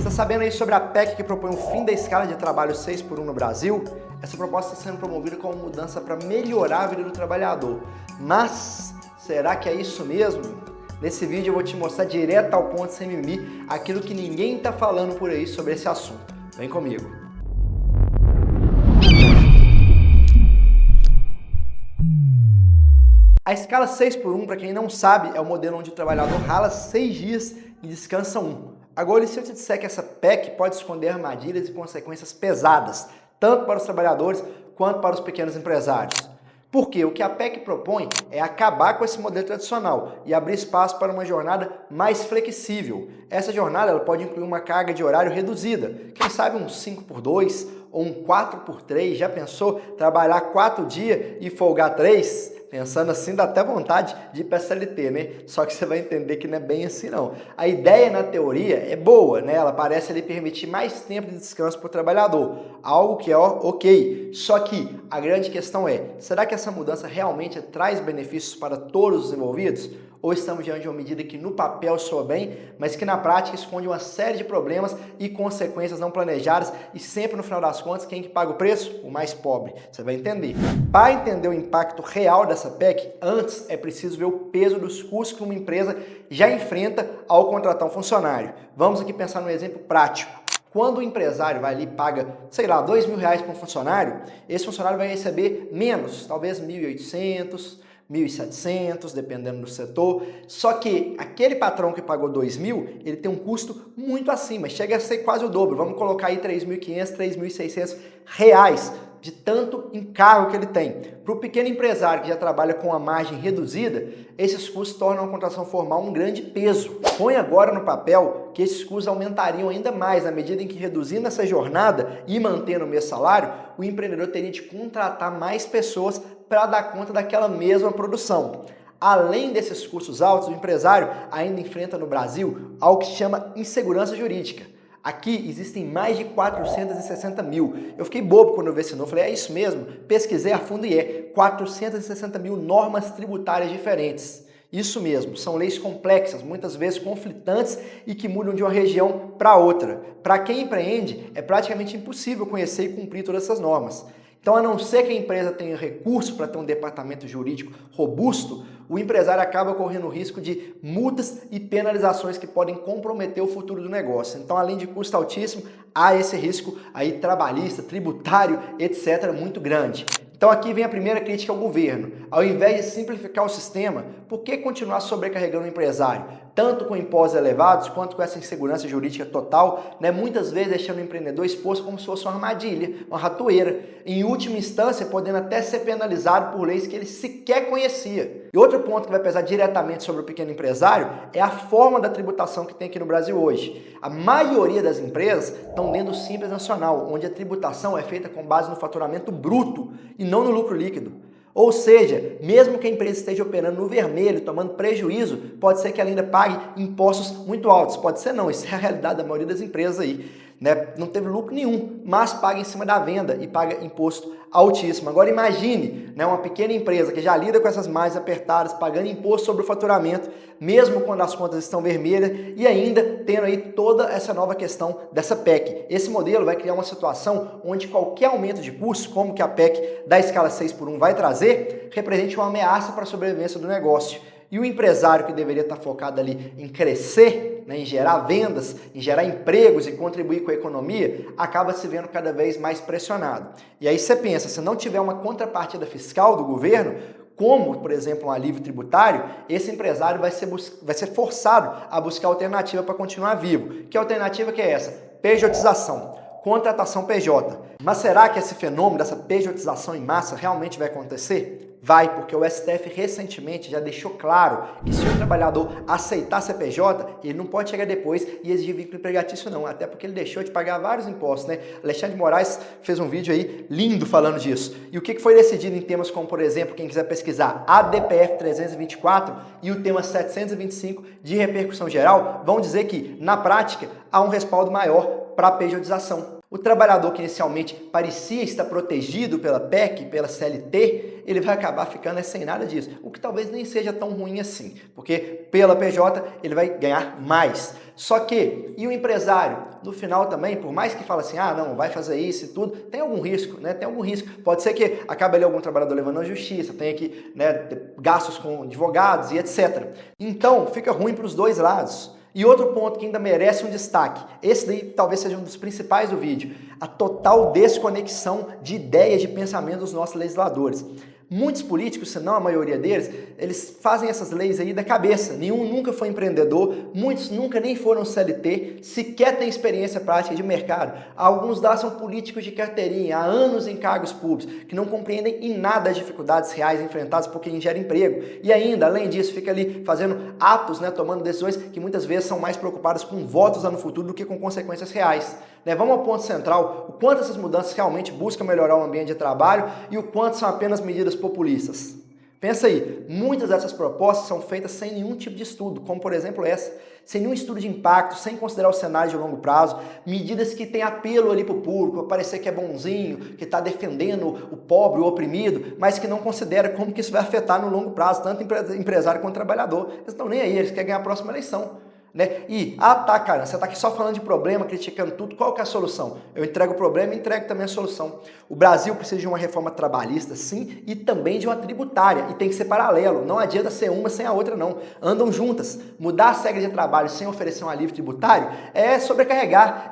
Você está sabendo aí sobre a PEC que propõe o fim da escala de trabalho 6x1 no Brasil? Essa proposta está sendo promovida como mudança para melhorar a vida do trabalhador. Mas, será que é isso mesmo? Nesse vídeo eu vou te mostrar direto ao ponto, sem mimimi, aquilo que ninguém está falando por aí sobre esse assunto. Vem comigo! A escala 6x1, para quem não sabe, é o modelo onde o trabalhador rala 6 dias e descansa 1. Agora, e se eu te disser que essa PEC pode esconder armadilhas e consequências pesadas, tanto para os trabalhadores quanto para os pequenos empresários? Porque o que a PEC propõe é acabar com esse modelo tradicional e abrir espaço para uma jornada mais flexível. Essa jornada ela pode incluir uma carga de horário reduzida, quem sabe um 5x2 ou um 4x3, já pensou? Trabalhar 4 dias e folgar 3? Pensando assim, dá até vontade de ir para a CLT, né? Só que você vai entender que não é bem assim, não. A ideia, na teoria, é boa, né? Ela parece ali permitir mais tempo de descanso para o trabalhador, algo que é ok. Só que a grande questão é, será que essa mudança realmente traz benefícios para todos os envolvidos? Ou estamos diante de uma medida que no papel soa bem, mas que na prática esconde uma série de problemas e consequências não planejadas e sempre no final das contas, quem que paga o preço? O mais pobre. Você vai entender. Para entender o impacto real dessa PEC, antes é preciso ver o peso dos custos que uma empresa já enfrenta ao contratar um funcionário. Vamos aqui pensar num exemplo prático. Quando o empresário vai ali e paga, sei lá, R$2.000 para um funcionário, esse funcionário vai receber menos, talvez 1.800, 1.700, dependendo do setor. Só que aquele patrão que pagou 2.000, ele tem um custo muito acima, chega a ser quase o dobro. Vamos colocar aí 3.500, 3.600 reais de tanto encargo que ele tem. Para o pequeno empresário que já trabalha com uma margem reduzida, esses custos tornam a contratação formal um grande peso. Põe agora no papel que esses custos aumentariam ainda mais na medida em que, reduzindo essa jornada e mantendo o mesmo salário, o empreendedor teria de contratar mais pessoas para dar conta daquela mesma produção. Além desses custos altos, o empresário ainda enfrenta no Brasil algo que se chama insegurança jurídica. Aqui existem mais de 460 mil. Eu fiquei bobo quando eu vi esse número. Falei, é isso mesmo? Pesquisei a fundo e é 460 mil normas tributárias diferentes. Isso mesmo, são leis complexas, muitas vezes conflitantes e que mudam de uma região para outra. Para quem empreende, é praticamente impossível conhecer e cumprir todas essas normas. Então, a não ser que a empresa tenha recurso para ter um departamento jurídico robusto, o empresário acaba correndo o risco de multas e penalizações que podem comprometer o futuro do negócio. Então, além de custo altíssimo, há esse risco aí trabalhista, tributário, etc., muito grande. Então aqui vem a primeira crítica ao governo. Ao invés de simplificar o sistema, por que continuar sobrecarregando o empresário? Tanto com impostos elevados, quanto com essa insegurança jurídica total, né? Muitas vezes deixando o empreendedor exposto como se fosse uma armadilha, uma ratoeira. Em última instância, podendo até ser penalizado por leis que ele sequer conhecia. E outro ponto que vai pesar diretamente sobre o pequeno empresário é a forma da tributação que tem aqui no Brasil hoje. A maioria das empresas estão dentro do Simples Nacional, onde a tributação é feita com base no faturamento bruto e não no lucro líquido. Ou seja, mesmo que a empresa esteja operando no vermelho, tomando prejuízo, pode ser que ela ainda pague impostos muito altos. Pode ser não, isso é a realidade da maioria das empresas aí. Né? Não teve lucro nenhum, mas paga em cima da venda e paga imposto altíssimo. Agora imagine, né, uma pequena empresa que já lida com essas margens apertadas, pagando imposto sobre o faturamento, mesmo quando as contas estão vermelhas e ainda tendo aí toda essa nova questão dessa PEC. Esse modelo vai criar uma situação onde qualquer aumento de custo, como que a PEC da escala 6x1 vai trazer, represente uma ameaça para a sobrevivência do negócio. E o empresário que deveria estar focado ali em crescer, né, em gerar vendas, em gerar empregos e contribuir com a economia, acaba se vendo cada vez mais pressionado. E aí você pensa, se não tiver uma contrapartida fiscal do governo, como, por exemplo, um alívio tributário, esse empresário vai ser forçado a buscar alternativa para continuar vivo. Que alternativa que é essa? Pejotização. Contratação PJ. Mas será que esse fenômeno dessa pejotização em massa realmente vai acontecer? Vai, porque o STF recentemente já deixou claro que se o trabalhador aceitar CPJ, ele não pode chegar depois e exigir vínculo empregatício não, até porque ele deixou de pagar vários impostos, né? Alexandre de Moraes fez um vídeo aí lindo falando disso. E o que foi decidido em temas como, por exemplo, quem quiser pesquisar, a DPF 324 e o tema 725 de repercussão geral, vão dizer que, na prática, há um respaldo maior para a pejotização. O trabalhador que inicialmente parecia estar protegido pela PEC, pela CLT, ele vai acabar ficando sem nada disso, o que talvez nem seja tão ruim assim, porque pela PJ ele vai ganhar mais. Só que, e o empresário? No final também, por mais que fale assim, ah não, vai fazer isso e tudo, tem algum risco, né? Tem algum risco. Pode ser que acabe ali algum trabalhador levando à justiça, tenha que, né, ter gastos com advogados e etc. Então, fica ruim para os dois lados. E outro ponto que ainda merece um destaque, esse daí talvez seja um dos principais do vídeo, a total desconexão de ideias, de pensamento dos nossos legisladores. Muitos políticos, se não a maioria deles, eles fazem essas leis aí da cabeça. Nenhum nunca foi empreendedor, muitos nunca nem foram CLT, sequer têm experiência prática de mercado. Alguns lá são políticos de carteirinha, há anos em cargos públicos, que não compreendem em nada as dificuldades reais enfrentadas por quem gera emprego. E ainda, além disso, fica ali fazendo atos, né, tomando decisões que muitas vezes são mais preocupadas com votos lá no futuro do que com consequências reais. Vamos ao ponto central, o quanto essas mudanças realmente buscam melhorar o ambiente de trabalho e o quanto são apenas medidas populistas. Pensa aí, muitas dessas propostas são feitas sem nenhum tipo de estudo, como por exemplo essa, sem nenhum estudo de impacto, sem considerar o cenário de longo prazo, medidas que têm apelo ali para o público, para parecer que é bonzinho, que está defendendo o pobre, o oprimido, mas que não considera como que isso vai afetar no longo prazo, tanto empresário quanto trabalhador. Eles estão nem aí, eles querem ganhar a próxima eleição. E, tá, cara, você tá aqui só falando de problema, criticando tudo, qual que é a solução? Eu entrego o problema e entrego também a solução. O Brasil precisa de uma reforma trabalhista, sim, e também de uma tributária, e tem que ser paralelo, não adianta ser uma sem a outra não, andam juntas. Mudar as regras de trabalho sem oferecer um alívio tributário é sobrecarregar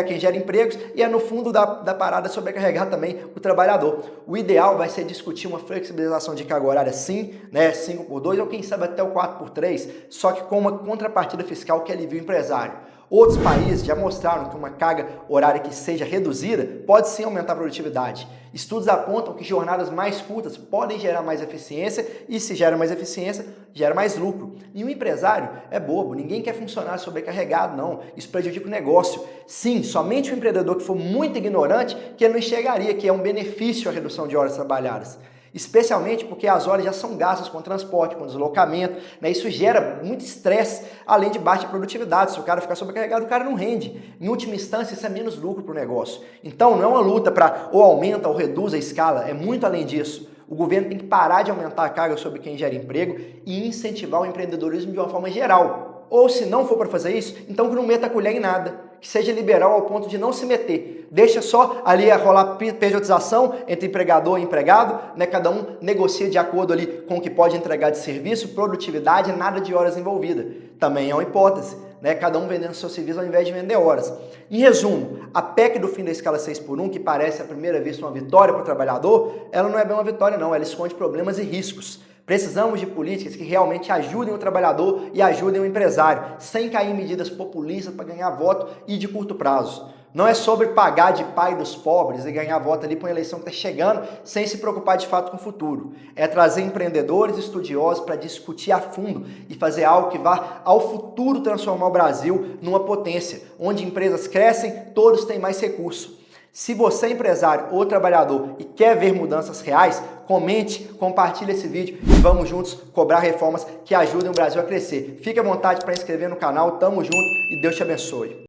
quem gera empregos e é no fundo da parada sobrecarregar também o trabalhador. O ideal vai ser discutir uma flexibilização de carga horária sim, né, 5x2 ou quem sabe até o 4x3, só que com uma contrapartida fiscal que alivia o empresário. Outros países já mostraram que uma carga horária que seja reduzida pode sim aumentar a produtividade. Estudos apontam que jornadas mais curtas podem gerar mais eficiência e se gera mais eficiência, gera mais lucro. E o empresário é bobo, ninguém quer funcionário sobrecarregado, não. Isso prejudica o negócio. Sim, somente o empreendedor que for muito ignorante que ele não enxergaria que é um benefício a redução de horas trabalhadas. Especialmente porque as horas já são gastas com transporte, com deslocamento, né? Isso gera muito estresse, além de baixa produtividade. Se o cara ficar sobrecarregado, o cara não rende. Em última instância, isso é menos lucro para o negócio. Então, não é uma luta para ou aumenta ou reduz a escala, é muito além disso. O governo tem que parar de aumentar a carga sobre quem gera emprego e incentivar o empreendedorismo de uma forma geral. Ou se não for para fazer isso, então que não meta a colher em nada, que seja liberal ao ponto de não se meter. Deixa só ali rolar pejotização entre empregador e empregado, né? Cada um negocia de acordo ali com o que pode entregar de serviço, produtividade, nada de horas envolvidas. Também é uma hipótese, né? Cada um vendendo seu serviço ao invés de vender horas. Em resumo, a PEC do fim da escala 6x1, que parece à primeira vista uma vitória para o trabalhador, ela não é bem uma vitória não, ela esconde problemas e riscos. Precisamos de políticas que realmente ajudem o trabalhador e ajudem o empresário, sem cair em medidas populistas para ganhar voto e de curto prazo. Não é sobre pagar de pai dos pobres e ganhar voto ali para uma eleição que está chegando, sem se preocupar de fato com o futuro. É trazer empreendedores estudiosos para discutir a fundo e fazer algo que vá ao futuro transformar o Brasil numa potência, onde empresas crescem, todos têm mais recursos. Se você é empresário ou trabalhador e quer ver mudanças reais, comente, compartilhe esse vídeo e vamos juntos cobrar reformas que ajudem o Brasil a crescer. Fique à vontade para inscrever no canal, tamo junto e Deus te abençoe.